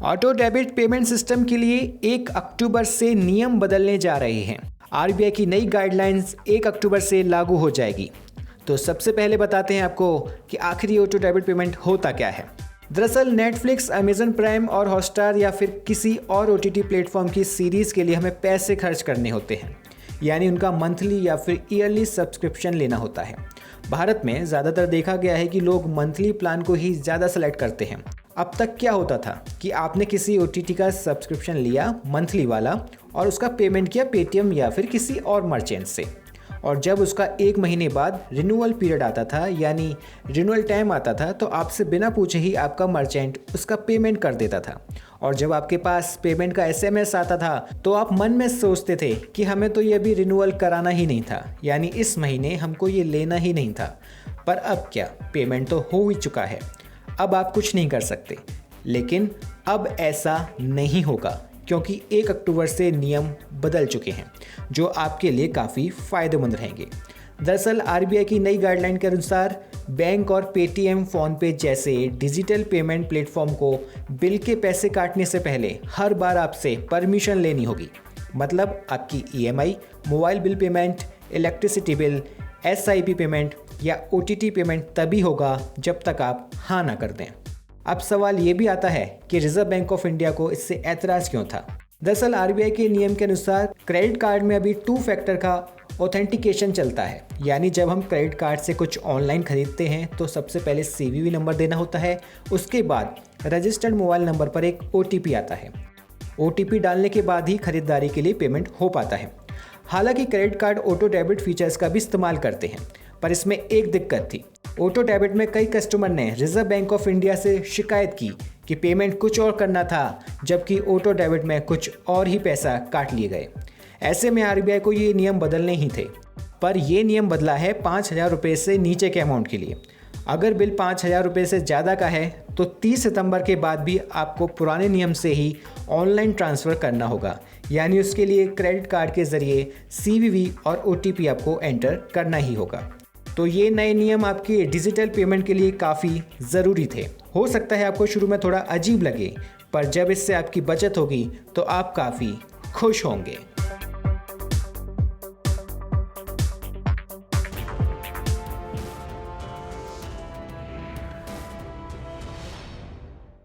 Auto debit payment system के लिए 1 अक्टूबर से नियम बदलने जा रहे हैं। आरबीआई की नई गाइडलाइंस 1 अक्टूबर से लागू हो जाएगी। तो सबसे पहले बताते हैं आपको कि आखिर ये ऑटो डेबिट पेमेंट होता क्या है। दरअसल नेटफ्लिक्स, अमेजन प्राइम और हॉटस्टार या फिर किसी और ओटीटी प्लेटफॉर्म की सीरीज़ के लिए हमें पैसे खर्च करने होते हैं, यानी उनका मंथली या फिर ईयरली सब्सक्रिप्शन लेना होता है। भारत में ज़्यादातर देखा गया है कि लोग मंथली प्लान को ही ज़्यादा सेलेक्ट करते हैं। अब तक क्या होता था कि आपने किसी ओटीटी का सब्सक्रिप्शन लिया मंथली वाला और उसका पेमेंट किया पेटीएम या फिर किसी और मर्चेंट से, और जब उसका 1 महीने बाद रिन्यूअल पीरियड आता था यानी रिन्यूअल टाइम आता था तो आपसे बिना पूछे ही आपका मर्चेंट उसका पेमेंट कर देता था। और जब आपके पास पेमेंट का एसएमएस आता था तो आप मन में सोचते थे कि हमें तो ये भी रिन्यूअल कराना ही नहीं था, यानी इस महीने हमको ये लेना ही नहीं था। पर अब क्या, पेमेंट तो हो ही चुका है, अब आप कुछ नहीं कर सकते। लेकिन अब ऐसा नहीं होगा क्योंकि 1 अक्टूबर से नियम बदल चुके हैं जो आपके लिए काफ़ी फ़ायदेमंद रहेंगे। दरअसल आरबीआई की नई गाइडलाइन के अनुसार बैंक और पेटीएम, फ़ोनपे जैसे डिजिटल पेमेंट प्लेटफॉर्म को बिल के पैसे काटने से पहले हर बार आपसे परमिशन लेनी होगी। मतलब आपकी EMI, mobile bill payment, electricity bill, SIP payment या ओटीटी पेमेंट तभी होगा जब तक आप हाँ ना कर दें। अब सवाल ये भी आता है कि रिजर्व बैंक ऑफ इंडिया को इससे ऐतराज़ क्यों था। दरअसल आरबीआई के नियम के अनुसार क्रेडिट कार्ड में अभी 2 फैक्टर का ऑथेंटिकेशन चलता है, यानी जब हम क्रेडिट कार्ड से कुछ ऑनलाइन खरीदते हैं तो सबसे पहले सीवीवी नंबर देना होता है, उसके बाद रजिस्टर्ड मोबाइल नंबर पर एक ओटीपी आता है। ओटीपी डालने के बाद ही खरीदारी के लिए पेमेंट हो पाता है। हालांकि credit card auto debit features का भी इस्तेमाल करते हैं, पर इसमें एक दिक्कत थी। ऑटो डेबिट में कई कस्टमर ने रिजर्व बैंक ऑफ इंडिया से शिकायत की कि पेमेंट कुछ और करना था, जबकि ऑटो डेबिट में कुछ और ही पैसा काट लिए गए। ऐसे में आरबीआई को ये नियम बदलने ही थे, पर ये नियम बदला है 5,000 रुपये से नीचे के अमाउंट के लिए। अगर बिल 5,000 रुपये से ज़्यादा का है तो 30 सितंबर के बाद भी आपको पुराने नियम से ही ऑनलाइन ट्रांसफ़र करना होगा, यानी उसके लिए क्रेडिट कार्ड के ज़रिए सीवीवी और ओटीपी आपको एंटर करना ही होगा। तो ये नए नियम आपके डिजिटल पेमेंट के लिए काफ़ी ज़रूरी थे। हो सकता है आपको शुरू में थोड़ा अजीब लगे, पर जब इससे आपकी बचत होगी तो आप काफ़ी खुश होंगे।